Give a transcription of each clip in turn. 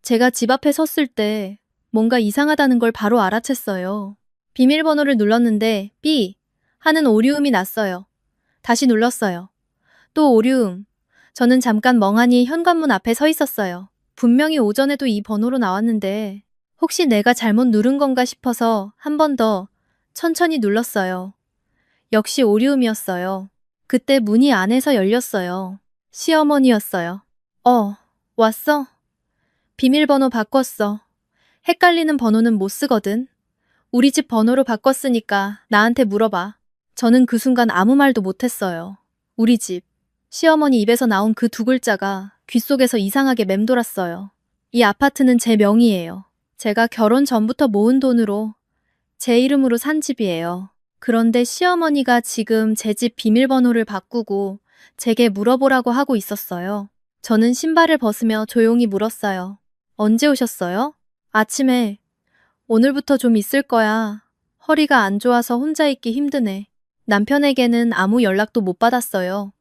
제가 집 앞에 섰을 때 뭔가 이상하다는 걸 바로 알아챘어요. 비밀번호를 눌렀는데 삐 하는 오류음이 났어요. 다시 눌렀어요. 또 오류음. 저는 잠깐 멍하니 현관문 앞에 서 있었어요. 분명히 오전에도 이 번호로 나왔는데 혹시 내가 잘못 누른 건가 싶어서 한 번 더 천천히 눌렀어요. 역시 오류음이었어요. 그때 문이 안에서 열렸어요. 시어머니였어요. 왔어? 비밀번호 바꿨어. 헷갈리는 번호는 못 쓰거든. 우리 집 번호로 바꿨으니까 나한테 물어봐. 저는 그 순간 아무 말도 못했어요. 우리 집. 시어머니 입에서 나온 그 두 글자가 귓속에서 이상하게 맴돌았어요. 이 아파트는 제 명의예요. 제가 결혼 전부터 모은 돈으로 제 이름으로 산 집이에요. 그런데 시어머니가 지금 제 집 비밀번호를 바꾸고 제게 물어보라고 하고 있었어요. 저는 신발을 벗으며 조용히 물었어요. 언제 오셨어요? 아침에. 오늘부터 좀 있을 거야. 허리가 안 좋아서 혼자 있기 힘드네. 남편에게는 아무 연락도 못 받았어요.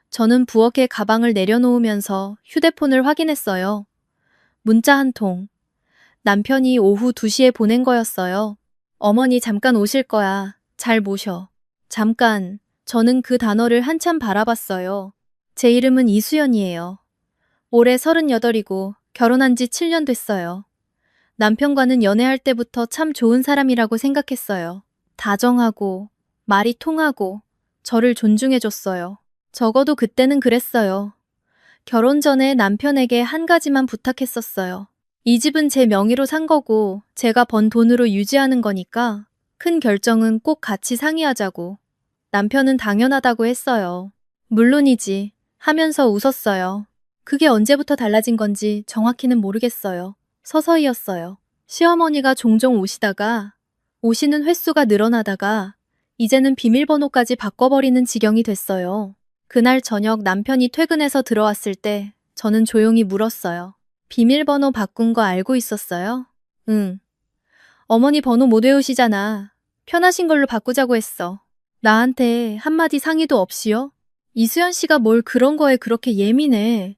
저는 부엌에 가방을 내려놓으면서 휴대폰을 확인했어요. 문자 한 통. 남편이 오후 2시에 보낸 거였어요. 어머니 잠깐 오실 거야. 잘 모셔. 잠깐. 저는 그 단어를 한참 바라봤어요. 제 이름은 이수연이에요. 올해 38이고 결혼한 지 7년 됐어요. 남편과는 연애할 때부터 참 좋은 사람이라고 생각했어요. 다정하고 말이 통하고 저를 존중해줬어요. 적어도 그때는 그랬어요. 결혼 전에 남편에게 한 가지만 부탁했었어요. 이 집은 제 명의로 산 거고 제가 번 돈으로 유지하는 거니까 큰 결정은 꼭 같이 상의하자고. 남편은 당연하다고 했어요. 물론이지 하면서 웃었어요. 그게 언제부터 달라진 건지 정확히는 모르겠어요. 서서히였어요. 시어머니가 종종 오시는 횟수가 늘어나다가 이제는 비밀번호까지 바꿔버리는 지경이 됐어요. 그날 저녁 남편이 퇴근해서 들어왔을 때 저는 조용히 물었어요. 비밀번호 바꾼 거 알고 있었어요? 응. 어머니 번호 못 외우시잖아. 편하신 걸로 바꾸자고 했어. 나한테 한마디 상의도 없이요? 이수연 씨가 뭘 그런 거에 그렇게 예민해.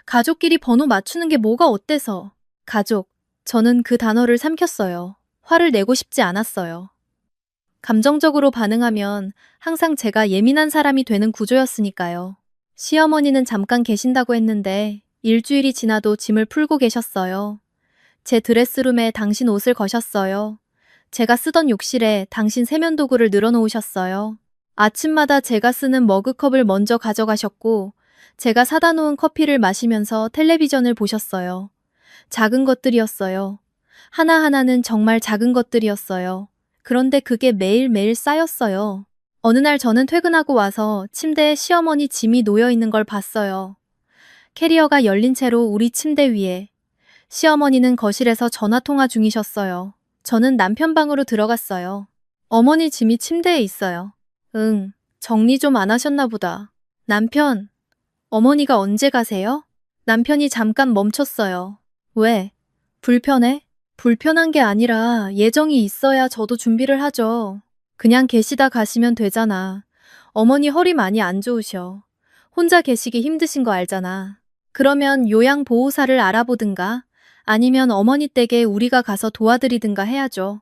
가족끼리 번호 맞추는 게 뭐가 어때서. 가족. 저는 그 단어를 삼켰어요. 화를 내고 싶지 않았어요. 감정적으로 반응하면 항상 제가 예민한 사람이 되는 구조였으니까요. 시어머니는 잠깐 계신다고 했는데 일주일이 지나도 짐을 풀고 계셨어요. 제 드레스룸에 당신 옷을 거셨어요. 제가 쓰던 욕실에 당신 세면도구를 늘어놓으셨어요. 아침마다 제가 쓰는 머그컵을 먼저 가져가셨고 제가 사다 놓은 커피를 마시면서 텔레비전을 보셨어요. 작은 것들이었어요. 하나하나는 정말 작은 것들이었어요. 그런데 그게 매일매일 쌓였어요. 어느 날 저는 퇴근하고 와서 침대에 시어머니 짐이 놓여 있는 걸 봤어요. 캐리어가 열린 채로 우리 침대 위에. 시어머니는 거실에서 전화통화 중이셨어요. 저는 남편 방으로 들어갔어요. 어머니 짐이 침대에 있어요. 응, 정리 좀 안 하셨나 보다. 남편, 어머니가 언제 가세요? 남편이 잠깐 멈췄어요. 왜? 불편해? 불편한 게 아니라 예정이 있어야 저도 준비를 하죠. 그냥 계시다 가시면 되잖아. 어머니 허리 많이 안 좋으셔. 혼자 계시기 힘드신 거 알잖아. 그러면 요양보호사를 알아보든가 아니면 어머니 댁에 우리가 가서 도와드리든가 해야죠.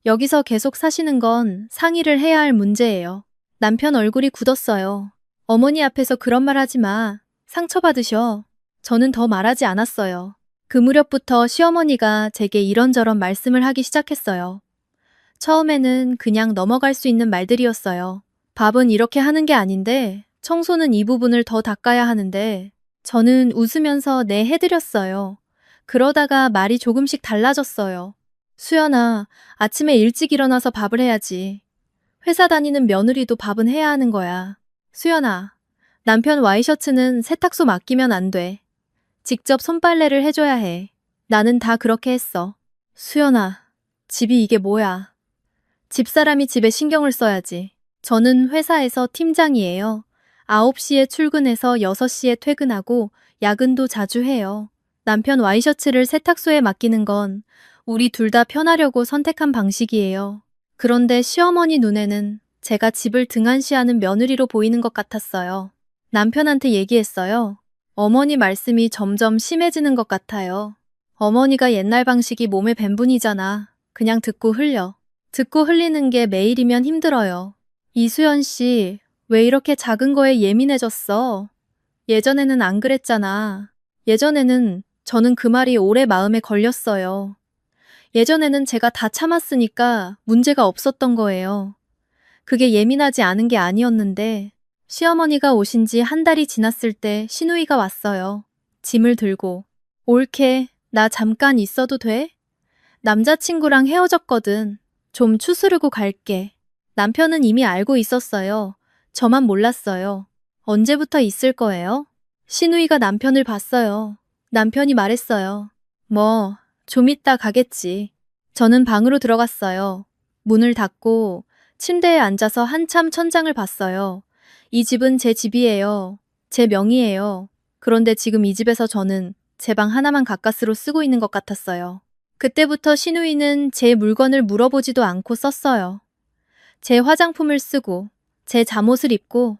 여기서 계속 사시는 건 상의를 해야 할 문제예요. 남편 얼굴이 굳었어요. 어머니 앞에서 그런 말 하지 마. 상처받으셔. 저는 더 말하지 않았어요. 그 무렵부터 시어머니가 제게 이런저런 말씀을 하기 시작했어요. 처음에는 그냥 넘어갈 수 있는 말들이었어요. 밥은 이렇게 하는 게 아닌데 청소는 이 부분을 더 닦아야 하는데 저는 웃으면서 네 해드렸어요. 그러다가 말이 조금씩 달라졌어요. 수연아, 아침에 일찍 일어나서 밥을 해야지. 회사 다니는 며느리도 밥은 해야 하는 거야. 수연아, 남편 와이셔츠는 세탁소 맡기면 안 돼. 직접 손빨래를 해줘야 해. 나는 다 그렇게 했어. 수연아, 집이 이게 뭐야. 집사람이 집에 신경을 써야지. 저는 회사에서 팀장이에요. 9시에 출근해서 6시에 퇴근하고 야근도 자주 해요. 남편 와이셔츠를 세탁소에 맡기는 건 우리 둘 다 편하려고 선택한 방식이에요. 그런데 시어머니 눈에는 제가 집을 등한시하는 며느리로 보이는 것 같았어요. 남편한테 얘기했어요. 어머니 말씀이 점점 심해지는 것 같아요. 어머니가 옛날 방식이 몸에 밴 분이잖아. 그냥 듣고 흘려. 듣고 흘리는 게 매일이면 힘들어요. 이수연 씨, 왜 이렇게 작은 거에 예민해졌어? 예전에는 안 그랬잖아. 예전에는 저는 그 말이 오래 마음에 걸렸어요. 예전에는 제가 다 참았으니까 문제가 없었던 거예요. 그게 예민하지 않은 게 아니었는데 시어머니가 오신 지 한 달이 지났을 때 시누이가 왔어요. 짐을 들고. 옳게, 나 잠깐 있어도 돼? 남자친구랑 헤어졌거든. 좀 추스르고 갈게. 남편은 이미 알고 있었어요. 저만 몰랐어요. 언제부터 있을 거예요? 시누이가 남편을 봤어요. 남편이 말했어요. 뭐, 좀 이따 가겠지. 저는 방으로 들어갔어요. 문을 닫고 침대에 앉아서 한참 천장을 봤어요. 이 집은 제 집이에요. 제 명의예요. 그런데 지금 이 집에서 저는 제 방 하나만 가까스로 쓰고 있는 것 같았어요. 그때부터 시누이는 제 물건을 물어보지도 않고 썼어요. 제 화장품을 쓰고, 제 잠옷을 입고,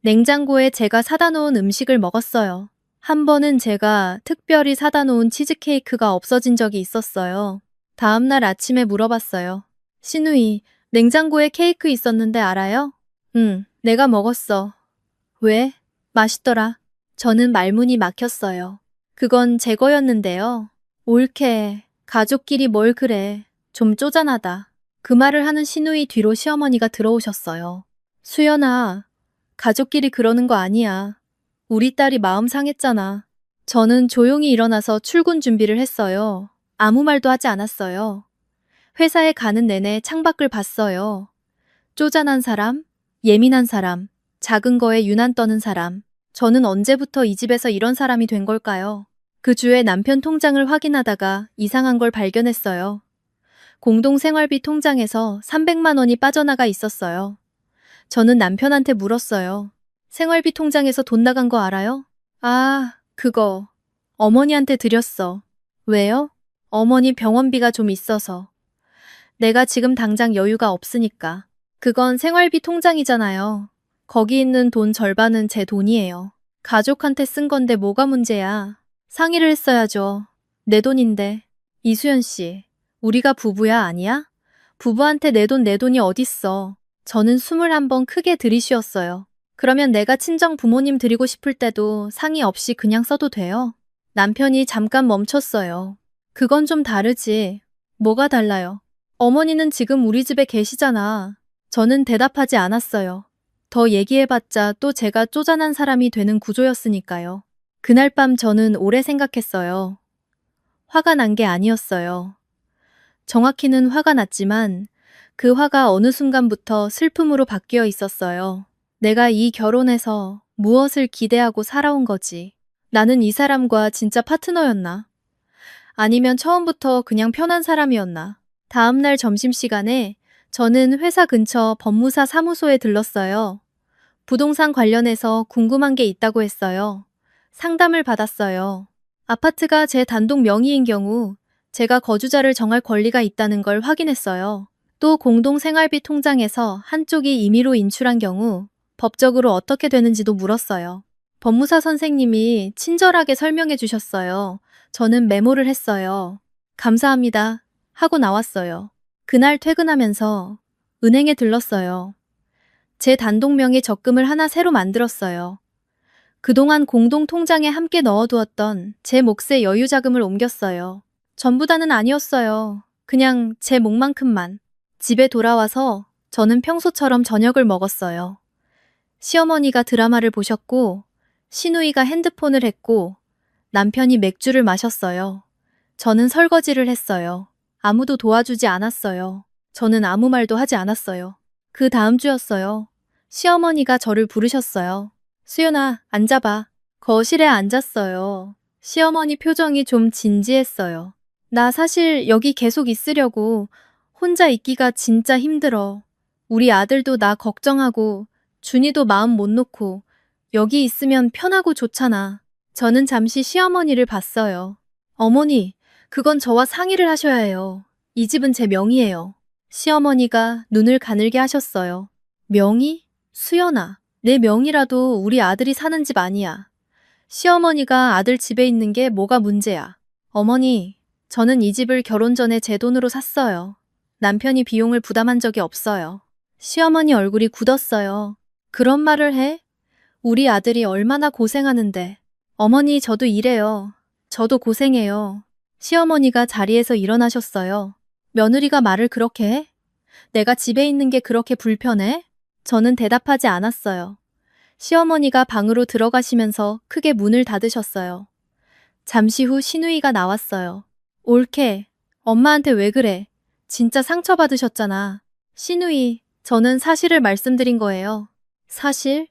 냉장고에 제가 사다 놓은 음식을 먹었어요. 한 번은 제가 특별히 사다 놓은 치즈케이크가 없어진 적이 있었어요. 다음날 아침에 물어봤어요. 시누이, 냉장고에 케이크 있었는데 알아요? 응, 내가 먹었어. 왜? 맛있더라. 저는 말문이 막혔어요. 그건 제 거였는데요. 옳게, 가족끼리 뭘 그래. 좀 쪼잔하다. 그 말을 하는 시누이 뒤로 시어머니가 들어오셨어요. 수연아, 가족끼리 그러는 거 아니야. 우리 딸이 마음 상했잖아. 저는 조용히 일어나서 출근 준비를 했어요. 아무 말도 하지 않았어요. 회사에 가는 내내 창밖을 봤어요. 쪼잔한 사람, 예민한 사람, 작은 거에 유난 떠는 사람. 저는 언제부터 이 집에서 이런 사람이 된 걸까요? 그 주에 남편 통장을 확인하다가 이상한 걸 발견했어요. 공동생활비 통장에서 300만 원이 빠져나가 있었어요. 저는 남편한테 물었어요. 생활비 통장에서 돈 나간 거 알아요? 아, 그거. 어머니한테 드렸어. 왜요? 어머니 병원비가 좀 있어서. 내가 지금 당장 여유가 없으니까. 그건 생활비 통장이잖아요. 거기 있는 돈 절반은 제 돈이에요. 가족한테 쓴 건데 뭐가 문제야. 상의를 했어야죠. 내 돈인데. 이수연 씨, 우리가 부부야 아니야? 부부한테 내 돈이 어딨어. 저는 숨을 한번 크게 들이쉬었어요. 그러면 내가 친정 부모님 드리고 싶을 때도 상의 없이 그냥 써도 돼요? 남편이 잠깐 멈췄어요. 그건 좀 다르지. 뭐가 달라요? 어머니는 지금 우리 집에 계시잖아. 저는 대답하지 않았어요. 더 얘기해봤자 또 제가 쪼잔한 사람이 되는 구조였으니까요. 그날 밤 저는 오래 생각했어요. 화가 난 게 아니었어요. 정확히는 화가 났지만 그 화가 어느 순간부터 슬픔으로 바뀌어 있었어요. 내가 이 결혼에서 무엇을 기대하고 살아온 거지? 나는 이 사람과 진짜 파트너였나? 아니면 처음부터 그냥 편한 사람이었나? 다음날 점심시간에 저는 회사 근처 법무사 사무소에 들렀어요. 부동산 관련해서 궁금한 게 있다고 했어요. 상담을 받았어요. 아파트가 제 단독 명의인 경우 제가 거주자를 정할 권리가 있다는 걸 확인했어요. 또 공동생활비 통장에서 한쪽이 임의로 인출한 경우 법적으로 어떻게 되는지도 물었어요. 법무사 선생님이 친절하게 설명해 주셨어요. 저는 메모를 했어요. 감사합니다. 하고 나왔어요. 그날 퇴근하면서 은행에 들렀어요. 제 단독 명의 적금을 하나 새로 만들었어요. 그동안 공동 통장에 함께 넣어두었던 제 몫의 여유 자금을 옮겼어요. 전부 다는 아니었어요. 그냥 제 몫만큼만. 집에 돌아와서 저는 평소처럼 저녁을 먹었어요. 시어머니가 드라마를 보셨고, 시누이가 핸드폰을 했고, 남편이 맥주를 마셨어요. 저는 설거지를 했어요. 아무도 도와주지 않았어요. 저는 아무 말도 하지 않았어요. 그 다음 주였어요. 시어머니가 저를 부르셨어요. 수연아, 앉아봐. 거실에 앉았어요. 시어머니 표정이 좀 진지했어요. 나 사실 여기 계속 있으려고. 혼자 있기가 진짜 힘들어. 우리 아들도 나 걱정하고 준이도 마음 못 놓고 여기 있으면 편하고 좋잖아. 저는 잠시 시어머니를 봤어요. 어머니, 그건 저와 상의를 하셔야 해요. 이 집은 제 명의예요. 시어머니가 눈을 가늘게 하셨어요. 명의? 수연아, 내 명의라도 우리 아들이 사는 집 아니야. 시어머니가 아들 집에 있는 게 뭐가 문제야. 어머니, 저는 이 집을 결혼 전에 제 돈으로 샀어요. 남편이 비용을 부담한 적이 없어요. 시어머니 얼굴이 굳었어요. 그런 말을 해? 우리 아들이 얼마나 고생하는데. 어머니, 저도 일해요. 저도 고생해요. 시어머니가 자리에서 일어나셨어요. 며느리가 말을 그렇게 해? 내가 집에 있는 게 그렇게 불편해? 저는 대답하지 않았어요. 시어머니가 방으로 들어가시면서 크게 문을 닫으셨어요. 잠시 후 시누이가 나왔어요. 올케, 엄마한테 왜 그래? 진짜 상처받으셨잖아. 시누이, 저는 사실을 말씀드린 거예요. 사실?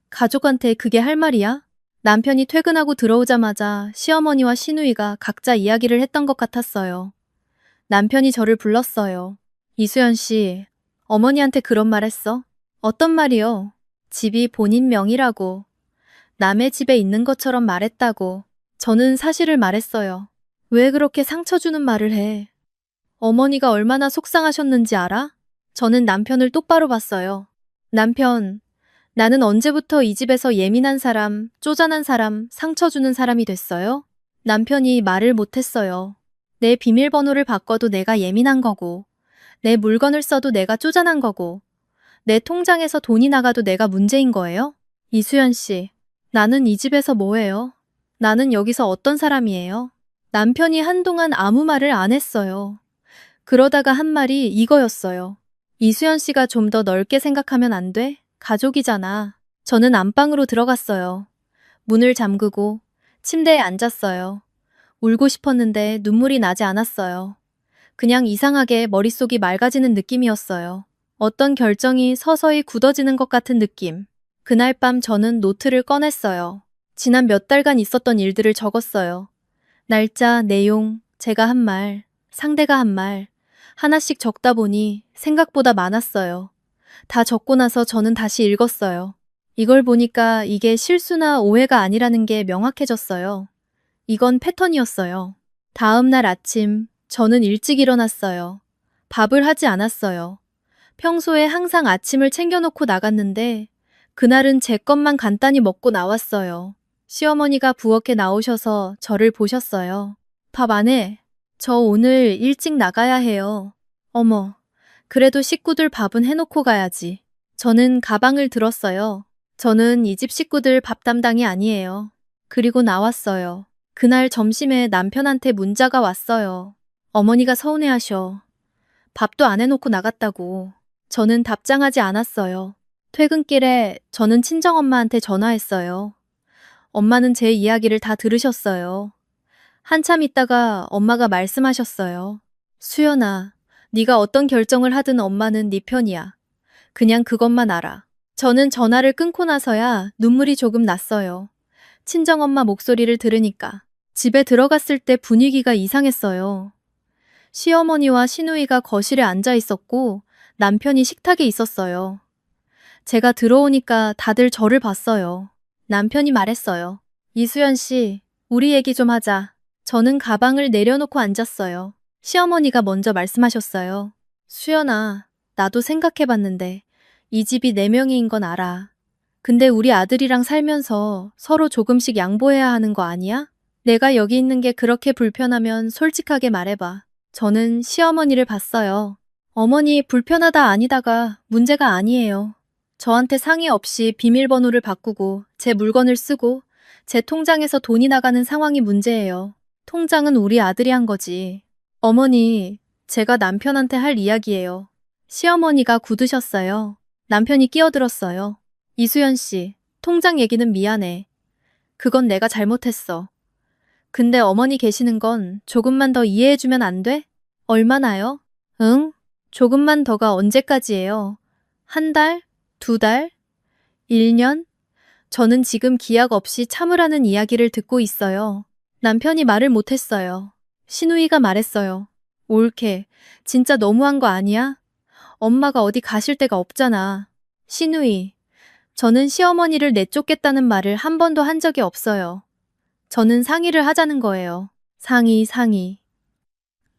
가족한테 그게 할 말이야? 남편이 퇴근하고 들어오자마자 시어머니와 시누이가 각자 이야기를 했던 것 같았어요. 남편이 저를 불렀어요. 이수연 씨, 어머니한테 그런 말 했어? 어떤 말이요? 집이 본인 명의라고. 남의 집에 있는 것처럼 말했다고. 저는 사실을 말했어요. 왜 그렇게 상처 주는 말을 해? 어머니가 얼마나 속상하셨는지 알아? 저는 남편을 똑바로 봤어요. 남편, 나는 언제부터 이 집에서 예민한 사람, 쪼잔한 사람, 상처 주는 사람이 됐어요? 남편이 말을 못했어요. 내 비밀번호를 바꿔도 내가 예민한 거고, 내 물건을 써도 내가 쪼잔한 거고, 내 통장에서 돈이 나가도 내가 문제인 거예요? 이수연 씨, 나는 이 집에서 뭐예요? 나는 여기서 어떤 사람이에요? 남편이 한동안 아무 말을 안 했어요. 그러다가 한 말이 이거였어요. 이수연 씨가 좀 더 넓게 생각하면 안 돼? 가족이잖아. 저는 안방으로 들어갔어요. 문을 잠그고 침대에 앉았어요. 울고 싶었는데 눈물이 나지 않았어요. 그냥 이상하게 머릿속이 맑아지는 느낌이었어요. 어떤 결정이 서서히 굳어지는 것 같은 느낌. 그날 밤 저는 노트를 꺼냈어요. 지난 몇 달간 있었던 일들을 적었어요. 날짜, 내용, 제가 한 말, 상대가 한 말, 하나씩 적다 보니 생각보다 많았어요. 다 적고 나서 저는 다시 읽었어요. 이걸 보니까 이게 실수나 오해가 아니라는 게 명확해졌어요. 이건 패턴이었어요. 다음 날 아침, 저는 일찍 일어났어요. 밥을 하지 않았어요. 평소에 항상 아침을 챙겨놓고 나갔는데 그날은 제 것만 간단히 먹고 나왔어요. 시어머니가 부엌에 나오셔서 저를 보셨어요. 밥 안 해? 저 오늘 일찍 나가야 해요. 어머, 그래도 식구들 밥은 해놓고 가야지. 저는 가방을 들었어요. 저는 이 집 식구들 밥 담당이 아니에요. 그리고 나왔어요. 그날 점심에 남편한테 문자가 왔어요. 어머니가 서운해하셔. 밥도 안 해놓고 나갔다고. 저는 답장하지 않았어요. 퇴근길에 저는 친정엄마한테 전화했어요. 엄마는 제 이야기를 다 들으셨어요. 한참 있다가 엄마가 말씀하셨어요. 수연아, 네가 어떤 결정을 하든 엄마는 네 편이야. 그냥 그것만 알아. 저는 전화를 끊고 나서야 눈물이 조금 났어요. 친정엄마 목소리를 들으니까. 집에 들어갔을 때 분위기가 이상했어요. 시어머니와 시누이가 거실에 앉아 있었고 남편이 식탁에 있었어요. 제가 들어오니까 다들 저를 봤어요. 남편이 말했어요. 이수연 씨, 우리 얘기 좀 하자. 저는 가방을 내려놓고 앉았어요. 시어머니가 먼저 말씀하셨어요. 수연아, 나도 생각해봤는데 이 집이 네 명이인 건 알아. 근데 우리 아들이랑 살면서 서로 조금씩 양보해야 하는 거 아니야? 내가 여기 있는 게 그렇게 불편하면 솔직하게 말해봐. 저는 시어머니를 봤어요. 어머니 불편하다 아니다가 문제가 아니에요. 저한테 상의 없이 비밀번호를 바꾸고 제 물건을 쓰고 제 통장에서 돈이 나가는 상황이 문제예요. 통장은 우리 아들이 한 거지. 어머니, 제가 남편한테 할 이야기예요. 시어머니가 굳으셨어요. 남편이 끼어들었어요. 이수연 씨, 통장 얘기는 미안해. 그건 내가 잘못했어. 근데 어머니 계시는 건 조금만 더 이해해주면 안 돼? 얼마나요? 응? 조금만 더가 언제까지예요? 한 달? 두 달? 1년? 저는 지금 기약 없이 참으라는 이야기를 듣고 있어요. 남편이 말을 못했어요. 시누이가 말했어요. 올케, 진짜 너무한 거 아니야? 엄마가 어디 가실 데가 없잖아. 시누이, 저는 시어머니를 내쫓겠다는 말을 한 번도 한 적이 없어요. 저는 상의를 하자는 거예요. 상의.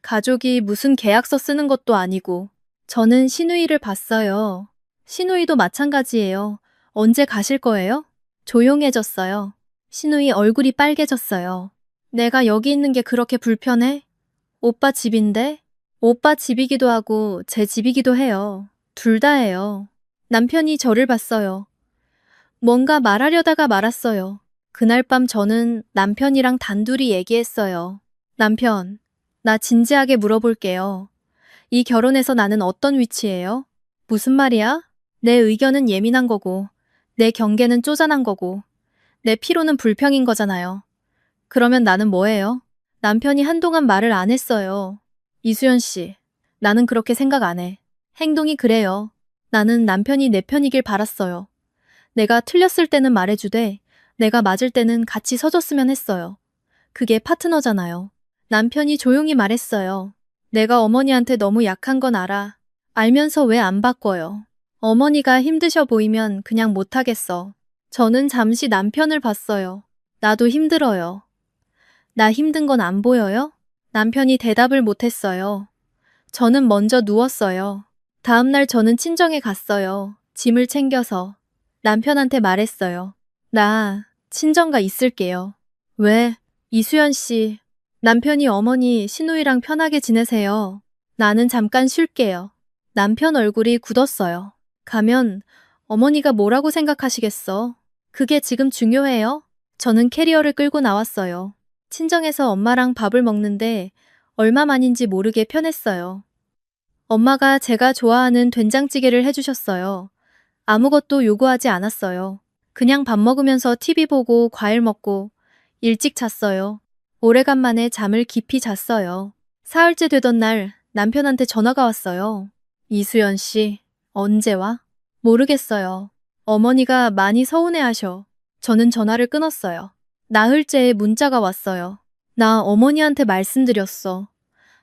가족이 무슨 계약서 쓰는 것도 아니고. 저는 시누이를 봤어요. 시누이도 마찬가지예요. 언제 가실 거예요? 조용해졌어요. 시누이 얼굴이 빨개졌어요. 내가 여기 있는 게 그렇게 불편해? 오빠 집인데? 오빠 집이기도 하고 제 집이기도 해요. 둘 다예요. 남편이 저를 봤어요. 뭔가 말하려다가 말았어요. 그날 밤 저는 남편이랑 단둘이 얘기했어요. 남편, 나 진지하게 물어볼게요. 이 결혼에서 나는 어떤 위치예요? 무슨 말이야? 내 의견은 예민한 거고, 내 경계는 쪼잔한 거고, 내 피로는 불평인 거잖아요. 그러면 나는 뭐예요? 남편이 한동안 말을 안 했어요. 이수연 씨, 나는 그렇게 생각 안 해. 행동이 그래요. 나는 남편이 내 편이길 바랐어요. 내가 틀렸을 때는 말해주되, 내가 맞을 때는 같이 서줬으면 했어요. 그게 파트너잖아요. 남편이 조용히 말했어요. 내가 어머니한테 너무 약한 건 알아. 알면서 왜 안 바꿔요? 어머니가 힘드셔 보이면 그냥 못하겠어. 저는 잠시 남편을 봤어요. 나도 힘들어요. 나 힘든 건 안 보여요? 남편이 대답을 못했어요. 저는 먼저 누웠어요. 다음날 저는 친정에 갔어요. 짐을 챙겨서. 남편한테 말했어요. 나 친정가 있을게요. 왜? 이수연 씨. 남편이 어머니 시누이랑 편하게 지내세요. 나는 잠깐 쉴게요. 남편 얼굴이 굳었어요. 가면 어머니가 뭐라고 생각하시겠어? 그게 지금 중요해요? 저는 캐리어를 끌고 나왔어요. 친정에서 엄마랑 밥을 먹는데 얼마만인지 모르게 편했어요. 엄마가 제가 좋아하는 된장찌개를 해주셨어요. 아무것도 요구하지 않았어요. 그냥 밥 먹으면서 TV 보고 과일 먹고 일찍 잤어요. 오래간만에 잠을 깊이 잤어요. 사흘째 되던 날 남편한테 전화가 왔어요. 이수연 씨, 언제 와? 모르겠어요. 어머니가 많이 서운해하셔. 저는 전화를 끊었어요. 나흘째에 문자가 왔어요. 나 어머니한테 말씀드렸어.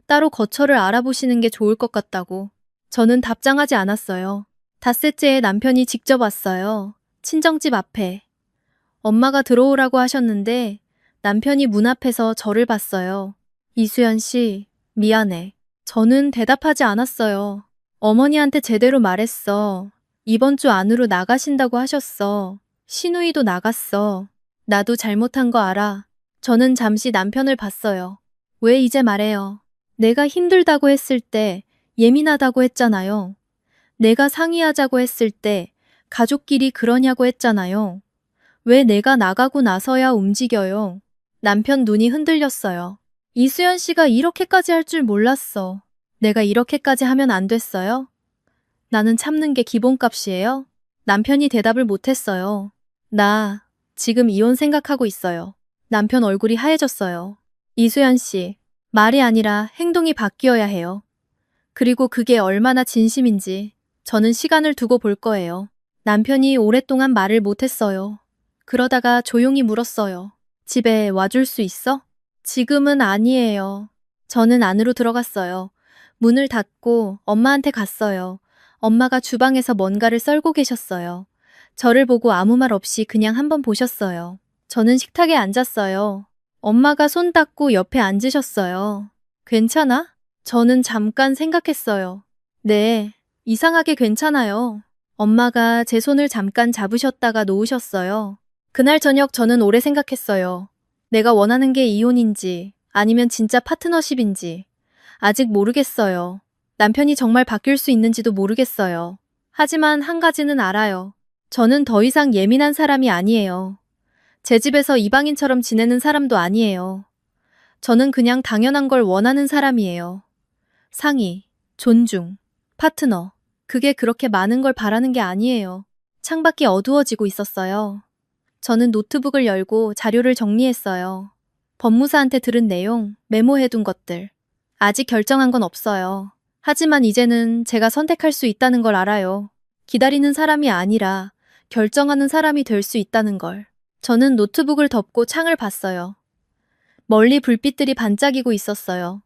따로 거처를 알아보시는 게 좋을 것 같다고. 저는 답장하지 않았어요. 닷새째에 남편이 직접 왔어요. 친정집 앞에. 엄마가 들어오라고 하셨는데 남편이 문 앞에서 저를 봤어요. 이수연 씨, 미안해. 저는 대답하지 않았어요. 어머니한테 제대로 말했어. 이번 주 안으로 나가신다고 하셨어. 시누이도 나갔어. 나도 잘못한 거 알아. 저는 잠시 남편을 봤어요. 왜 이제 말해요? 내가 힘들다고 했을 때 예민하다고 했잖아요. 내가 상의하자고 했을 때 가족끼리 그러냐고 했잖아요. 왜 내가 나가고 나서야 움직여요? 남편 눈이 흔들렸어요. 이수연 씨가 이렇게까지 할 줄 몰랐어. 내가 이렇게까지 하면 안 됐어요? 나는 참는 게 기본값이에요? 남편이 대답을 못했어요. 나 지금 이혼 생각하고 있어요. 남편 얼굴이 하얘졌어요. 이수연 씨, 말이 아니라 행동이 바뀌어야 해요. 그리고 그게 얼마나 진심인지 저는 시간을 두고 볼 거예요. 남편이 오랫동안 말을 못했어요. 그러다가 조용히 물었어요. 집에 와줄 수 있어? 지금은 아니에요. 저는 안으로 들어갔어요. 문을 닫고 엄마한테 갔어요. 엄마가 주방에서 뭔가를 썰고 계셨어요. 저를 보고 아무 말 없이 그냥 한번 보셨어요. 저는 식탁에 앉았어요. 엄마가 손 닦고 옆에 앉으셨어요. 괜찮아? 저는 잠깐 생각했어요. 네, 이상하게 괜찮아요. 엄마가 제 손을 잠깐 잡으셨다가 놓으셨어요. 그날 저녁 저는 오래 생각했어요. 내가 원하는 게 이혼인지 아니면 진짜 파트너십인지 아직 모르겠어요. 남편이 정말 바뀔 수 있는지도 모르겠어요. 하지만 한 가지는 알아요. 저는 더 이상 예민한 사람이 아니에요. 제 집에서 이방인처럼 지내는 사람도 아니에요. 저는 그냥 당연한 걸 원하는 사람이에요. 상의, 존중, 파트너. 그게 그렇게 많은 걸 바라는 게 아니에요. 창밖이 어두워지고 있었어요. 저는 노트북을 열고 자료를 정리했어요. 법무사한테 들은 내용, 메모해둔 것들. 아직 결정한 건 없어요. 하지만 이제는 제가 선택할 수 있다는 걸 알아요. 기다리는 사람이 아니라 결정하는 사람이 될 수 있다는 걸. 저는 노트북을 덮고 창을 봤어요. 멀리 불빛들이 반짝이고 있었어요.